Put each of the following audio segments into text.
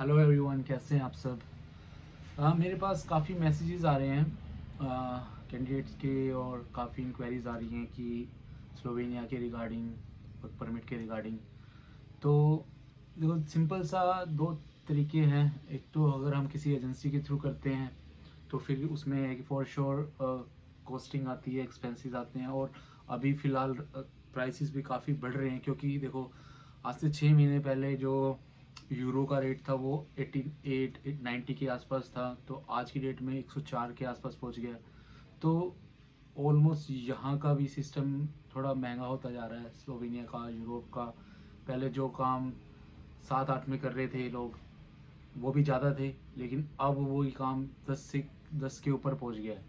Hello everyone, कैसे हैं आप सब। मेरे पास काफ़ी मैसेजेस आ रहे हैं कैंडिडेट्स के और काफ़ी इंक्वायरीज आ रही हैं कि स्लोवेनिया के रिगार्डिंग, वर्क परमिट के रिगार्डिंग। तो देखो, सिंपल सा दो तरीके हैं। एक तो अगर हम किसी एजेंसी के थ्रू करते हैं तो फिर उसमें है कि फॉर श्योर कॉस्टिंग आती है, एक्सपेंसेस आते हैं, और अभी फ़िलहाल प्राइसेस भी काफ़ी बढ़ रहे हैं, क्योंकि देखो आज से 6 महीने पहले जो यूरो का रेट था वो 88-90 के आसपास था, तो आज की डेट में 104 के आसपास पहुंच गया। तो ऑलमोस्ट यहाँ का भी सिस्टम थोड़ा महंगा होता जा रहा है, स्लोवेनिया का, यूरोप का। पहले जो काम 7-8 में कर रहे थे लोग, वो भी ज़्यादा थे, लेकिन अब वही काम 10 के ऊपर पहुंच गया है।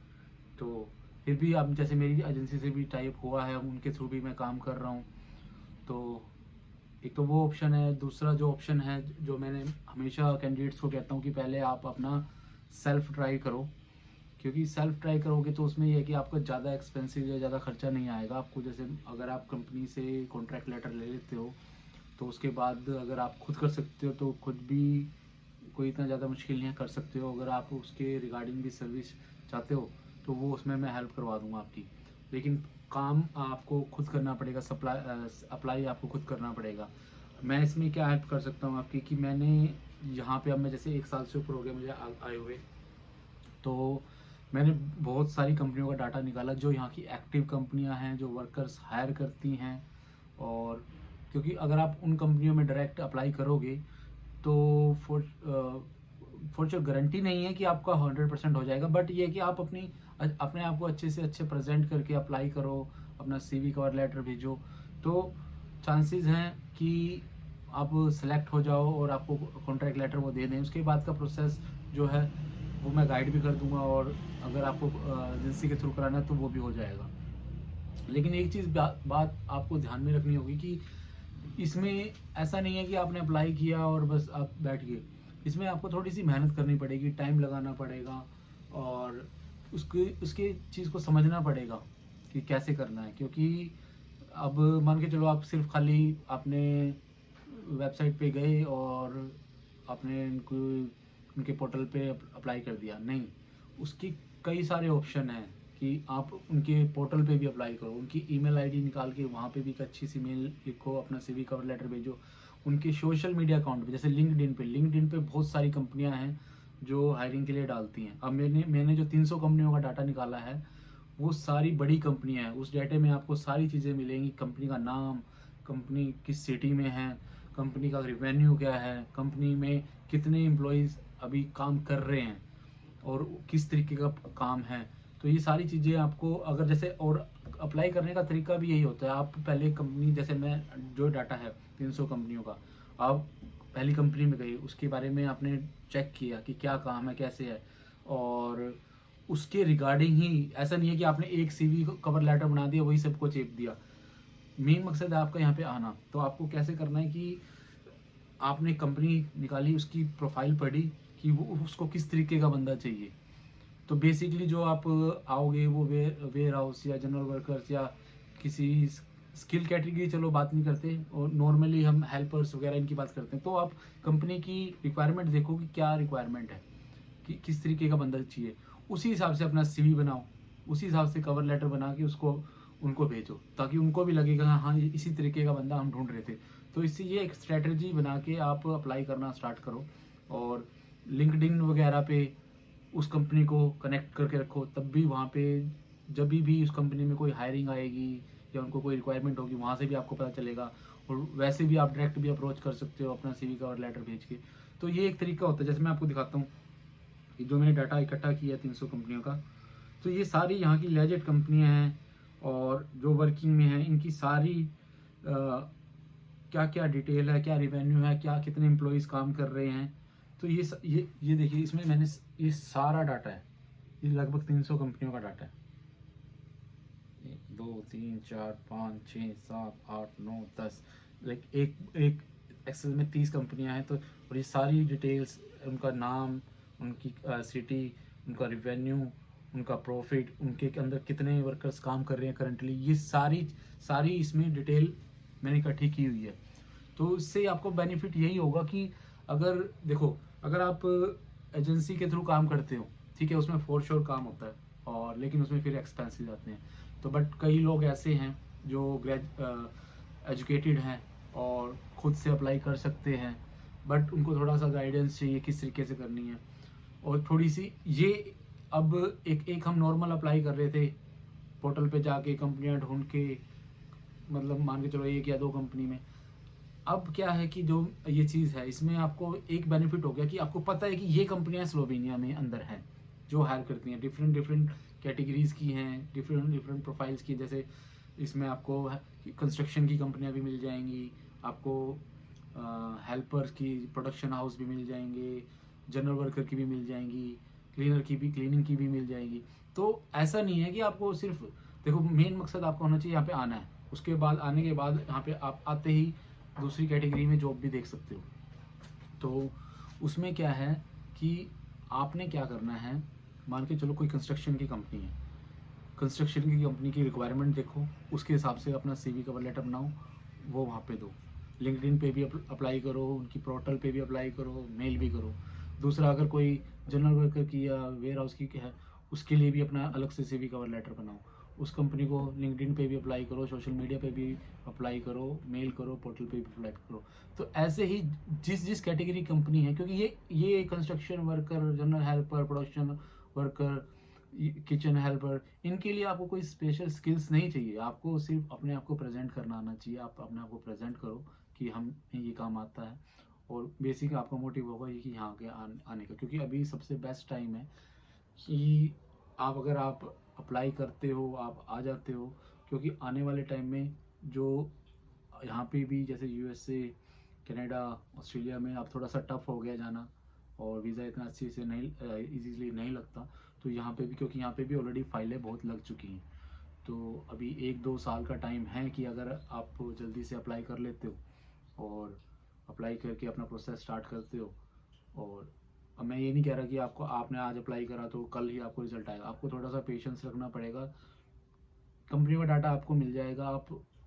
तो फिर भी अब जैसे मेरी एजेंसी से भी टाइप हुआ है, उनके थ्रू भी मैं काम कर रहा हूँ। तो एक तो वो ऑप्शन है। दूसरा जो ऑप्शन है, जो मैंने हमेशा कैंडिडेट्स को कहता हूँ कि पहले आप अपना सेल्फ ट्राई करो, क्योंकि सेल्फ ट्राई करोगे तो उसमें यह है कि आपको ज़्यादा एक्सपेंसिव या ज़्यादा खर्चा नहीं आएगा आपको। जैसे अगर आप कंपनी से कॉन्ट्रैक्ट लेटर ले लेते हो तो उसके बाद अगर आप खुद कर सकते हो तो खुद भी कोई इतना ज़्यादा मुश्किल नहीं है, कर सकते हो। अगर आप उसके रिगार्डिंग भी सर्विस चाहते हो तो वो उसमें मैं हेल्प करवा दूंगा आपकी। लेकिन काम आपको खुद करना पड़ेगा, अप्लाई आपको खुद करना पड़ेगा। मैं इसमें क्या हेल्प कर सकता हूँ आपकी कि मैंने यहाँ पे, अब मैं जैसे 1 साल से ऊपर हो गया मुझे आए हुए, तो मैंने बहुत सारी कंपनियों का डाटा निकाला जो यहाँ की एक्टिव कंपनियाँ हैं, जो वर्कर्स हायर करती हैं। और क्योंकि अगर आप उन कंपनियों में डायरेक्ट अप्लाई करोगे तो फॉर श्योर गारंटी नहीं है कि आपका 100% हो जाएगा, बट ये है कि आप अपने आप को अच्छे से अच्छे प्रेजेंट करके अप्लाई करो, अपना सीवी कवर लेटर भेजो, तो चांसेस हैं कि आप सेलेक्ट हो जाओ और आपको कॉन्ट्रैक्ट लेटर वो दे दें। उसके बाद का प्रोसेस जो है वो मैं गाइड भी कर दूंगा, और अगर आपको एजेंसी के थ्रू कराना है तो वो भी हो जाएगा। लेकिन एक चीज़ बात आपको ध्यान में रखनी होगी कि इसमें ऐसा नहीं है कि आपने अप्लाई किया और बस आप बैठ गए। इसमें आपको थोड़ी सी मेहनत करनी पड़ेगी, टाइम लगाना पड़ेगा, और उसके चीज़ को समझना पड़ेगा कि कैसे करना है। क्योंकि अब मान के चलो आप सिर्फ खाली आपने वेबसाइट पे गए और आपने उनके पोर्टल पे अप्लाई कर दिया, नहीं। उसकी कई सारे ऑप्शन हैं कि आप उनके पोर्टल पे भी अप्लाई करो, उनकी ईमेल आईडी निकाल के वहाँ पे भी एक अच्छी सी मेल लिखो, अपना सीवी कवर लेटर भेजो। उनके सोशल मीडिया अकाउंट पे, जैसे लिंक्डइन पे बहुत सारी कंपनियां हैं जो हायरिंग के लिए डालती हैं। अब मैंने जो 300 कंपनियों का डाटा निकाला है वो सारी बड़ी कंपनियां हैं। उस डाटे में आपको सारी चीज़ें मिलेंगी, कंपनी का नाम, कंपनी किस सिटी में है, कंपनी का रिवेन्यू क्या है, कंपनी में कितने एम्प्लॉयज़ अभी काम कर रहे हैं, और किस तरीके का काम है। तो ये सारी चीज़ें आपको, अगर जैसे, और अप्लाई करने का तरीका भी यही होता है। आप पहले कंपनी, जैसे मैं जो डाटा है 300 कंपनियों का, आप पहली कंपनी में गए, उसके बारे में आपने चेक किया कि क्या काम है, कैसे है, और उसके रिगार्डिंग ही, ऐसा नहीं है कि आपने एक सीवी कवर लेटर बना दिया वही सबको चेप दिया। मेन मकसद है आपका यहाँ पे आना। तो आपको कैसे करना है कि आपने कंपनी निकाली, उसकी प्रोफाइल पढ़ी कि वो उसको किस तरीके का बंदा चाहिए। तो बेसिकली जो आप आओगे वो वेयर हाउस या जनरल वर्कर्स या किसी स्किल कैटेगरी, चलो बात नहीं करते, और नॉर्मली हम हेल्पर्स वगैरह इनकी बात करते हैं। तो आप कंपनी की रिक्वायरमेंट देखो कि क्या रिक्वायरमेंट है, कि किस तरीके का बंदा चाहिए, उसी हिसाब से अपना सीवी बनाओ, उसी हिसाब से कवर लेटर बना के उसको उनको भेजो, ताकि उनको भी लगेगा हाँ ये इसी तरीके का बंदा हम ढूंढ रहे थे। तो इससे ये एक स्ट्रेटजी बना के आप अप्लाई करना स्टार्ट करो, और लिंक्डइन वगैरह पे उस कंपनी को कनेक्ट करके रखो। तब भी वहाँ पे जब भी उस कंपनी में कोई हायरिंग आएगी या उनको कोई रिक्वायरमेंट होगी, वहाँ से भी आपको पता चलेगा। और वैसे भी आप डायरेक्ट भी अप्रोच कर सकते हो अपना सीवी कवर लेटर भेज के। तो ये एक तरीका होता है। जैसे मैं आपको दिखाता हूँ कि जो मैंने डाटा इकट्ठा किया 300 कंपनियों का, तो ये सारी यहाँ की लेजेड कंपनियाँ हैं, और जो वर्किंग में हैं इनकी सारी क्या क्या डिटेल है, क्या रिवेन्यू है, क्या कितने एम्प्लॉयज़ काम कर रहे हैं। तो ये देखिए, इसमें मैंने ये सारा डाटा है, ये लगभग 300 कंपनियों का डाटा है। 1 2 3 4 5 6 7 8 9 10, लाइक एक एक एक्सेल में 30 कंपनियां हैं। तो और ये सारी डिटेल्स, उनका नाम, उनकी सिटी, उनका रिवेन्यू, उनका प्रॉफिट, उनके अंदर कितने वर्कर्स काम कर रहे हैं करंटली, ये सारी सारी इसमें डिटेल मैंने इकट्ठी की हुई है। तो इससे आपको बेनिफिट यही होगा कि अगर देखो, अगर आप एजेंसी के थ्रू काम करते हो, ठीक है, उसमें फॉर श्योर काम होता है, और लेकिन उसमें फिर एक्सपेंसेस आते हैं। तो बट कई लोग ऐसे हैं जो एजुकेटेड हैं और खुद से अप्लाई कर सकते हैं, बट उनको थोड़ा सा गाइडेंस चाहिए किस तरीके से करनी है, और थोड़ी सी ये, अब एक हम नॉर्मल अप्लाई कर रहे थे पोर्टल पे जाके कंपनियां ढूंढ के, मतलब मान के चलो एक या दो कंपनी में। अब क्या है कि जो ये चीज़ है, इसमें आपको एक बेनिफिट हो गया कि आपको पता है कि ये कंपनियां स्लोवेनिया में अंदर हैं जो हायर करती हैं, डिफरेंट डिफरेंट कैटेगरीज की हैं, डिफरेंट डिफरेंट प्रोफाइल्स की। जैसे इसमें आपको कंस्ट्रक्शन की कंपनियां भी मिल जाएंगी, आपको हेल्पर्स की, प्रोडक्शन हाउस भी मिल जाएंगे, जनरल वर्कर की भी मिल जाएंगी, क्लीनर की भी, क्लीनिंग की भी मिल जाएंगी। तो ऐसा नहीं है कि आपको सिर्फ, देखो मेन मकसद आपका होना चाहिए यहाँ पे आना है, उसके बाद आने के बाद यहाँ पे आप आते ही दूसरी कैटेगरी में जॉब भी देख सकते हो। तो उसमें क्या है कि आपने क्या करना है, मान के चलो कोई कंस्ट्रक्शन की कंपनी है, कंस्ट्रक्शन की कंपनी की रिक्वायरमेंट देखो, उसके हिसाब से अपना सीवी कवर लेटर बनाओ, वो वहाँ पे दो। लिंक्डइन पे भी अप्लाई करो, उनकी पोर्टल पे भी अप्लाई करो, मेल भी करो। दूसरा, अगर कोई जनरल वर्कर की या वेयर हाउस की है, उसके लिए भी अपना अलग से सीवी कवर लेटर बनाओ। उस कंपनी को लिंक्डइन पे भी अप्लाई करो, सोशल मीडिया पे भी अप्लाई करो, मेल करो, पोर्टल पे भी अप्लाई करो। तो ऐसे ही जिस जिस कैटेगरी कंपनी है, क्योंकि ये construction worker, general helper, production worker, kitchen helper, इनके लिए आपको कोई स्पेशल स्किल्स नहीं चाहिए, आपको सिर्फ अपने आप को प्रेजेंट करना आना चाहिए। आप अपने आप को प्रेजेंट करो कि हम ये काम आता है, और बेसिक आपका मोटिव होगा ये कि यहाँ आगे आने का। क्योंकि अभी सबसे बेस्ट टाइम है कि अगर आप अप्लाई करते हो, आप आ जाते हो, क्योंकि आने वाले टाइम में जो यहाँ पे भी जैसे यूएसए, कनाडा, ऑस्ट्रेलिया में अब थोड़ा सा टफ हो गया जाना, और वीज़ा इतना अच्छे से नहीं, इजीली नहीं लगता। तो यहाँ पे भी, क्योंकि यहाँ पे भी ऑलरेडी फाइलें बहुत लग चुकी हैं, तो अभी 1-2 साल का टाइम है कि अगर आप जल्दी से अप्लाई कर लेते हो और अप्लाई करके अपना प्रोसेस स्टार्ट करते हो। और अब मैं ये नहीं कह रहा कि आपको, आपने आज अप्लाई करा तो कल ही आपको रिजल्ट आएगा, आपको थोड़ा सा पेशेंस रखना पड़ेगा। कंपनी का डाटा आपको मिल जाएगा, आप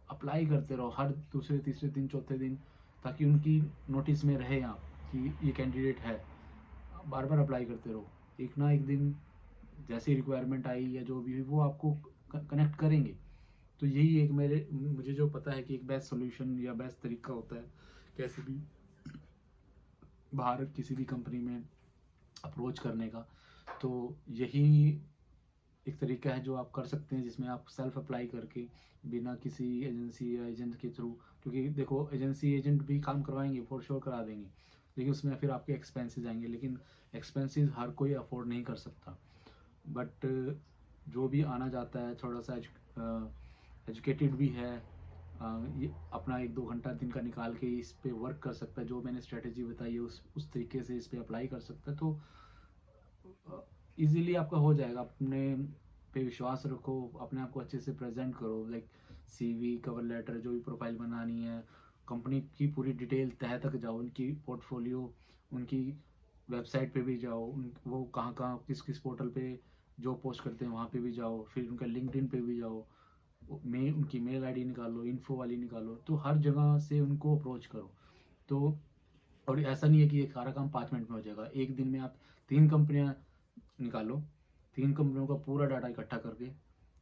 अप्लाई करते रहो हर दूसरे, तीसरे दिन, चौथे दिन, ताकि उनकी नोटिस में रहे आप कि ये कैंडिडेट है। बार बार अप्लाई करते रहो, एक ना एक दिन जैसी रिक्वायरमेंट आई या जो भी हुई, वो आपको कनेक्ट करेंगे। तो यही एक मुझे जो पता है कि एक बेस्ट सोल्यूशन या बेस्ट तरीका होता है कैसे भी बाहर किसी भी कंपनी में अप्रोच करने का। तो यही एक तरीका है जो आप कर सकते हैं, जिसमें आप सेल्फ अप्लाई करके बिना किसी एजेंसी या एजेंट के थ्रू, क्योंकि देखो एजेंसी एजेंट भी काम करवाएंगे, फॉर श्योर करा देंगे, लेकिन उसमें फिर आपके एक्सपेंसेस आएंगे, लेकिन एक्सपेंसेस हर कोई अफोर्ड नहीं कर सकता। बट जो भी आना जाता है, थोड़ा सा एजुकेटेड भी है, ये अपना 1-2 घंटा दिन का निकाल के इस पे वर्क कर सकता है, जो मैंने स्ट्रेटेजी बताई है उस तरीके से इस पे अप्लाई कर सकता है, तो इजीली आपका हो जाएगा। अपने पे विश्वास रखो, अपने आप को अच्छे से प्रेजेंट करो, लाइक सीवी, कवर लेटर, जो भी प्रोफाइल बनानी है, कंपनी की पूरी डिटेल तह तक जाओ, उनकी पोर्टफोलियो, उनकी वेबसाइट पे भी जाओ, वो कहाँ कहाँ किस किस पोर्टल पे जो पोस्ट करते हैं वहाँ पे भी जाओ, फिर उनका लिंक्डइन पे भी जाओ, उनकी मेल आईडी निकालो, इन्फो वाली निकालो, तो हर जगह से उनको अप्रोच करो। तो और ऐसा नहीं है कि ये सारा काम 5 मिनट में हो जाएगा, एक दिन में आप 3 कंपनियां निकालो, 3 कंपनियों का पूरा डाटा इकट्ठा करके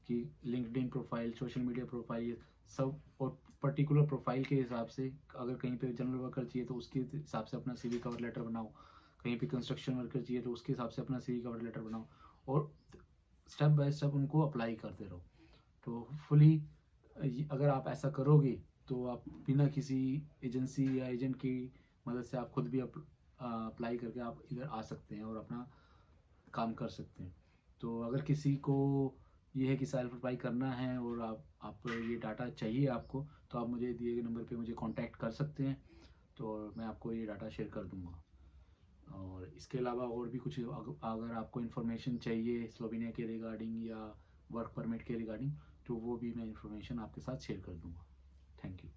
कि LinkedIn profile, social media profile, ये सब, और पर्टिकुलर प्रोफाइल के हिसाब से, अगर कहीं पे जनरल वर्कर चाहिए तो उसके हिसाब से अपना सीवी कवर लेटर बनाओ, कहीं पे कंस्ट्रक्शन वर्कर चाहिए तो उसके हिसाब से अपना सीवी कवर लेटर बनाओ, और स्टेप बाय स्टेप उनको अप्लाई करते रहो। तो फुली अगर आप ऐसा करोगे तो आप बिना किसी एजेंसी या एजेंट की मदद से आप खुद भी अप्लाई करके आप इधर आ सकते हैं और अपना काम कर सकते हैं। तो अगर किसी को ये है कि सेल्फ अप्लाई करना है और आप ये डाटा चाहिए आपको, तो आप मुझे दिए गए नंबर पे मुझे कांटेक्ट कर सकते हैं, तो मैं आपको ये डाटा शेयर कर दूंगा। और इसके अलावा और भी कुछ अगर आपको इन्फॉर्मेशन चाहिए स्लोवेनिया के रिगार्डिंग या वर्क परमिट के रिगार्डिंग, तो वो भी मैं इन्फॉर्मेशन आपके साथ शेयर कर दूंगा। Thank you.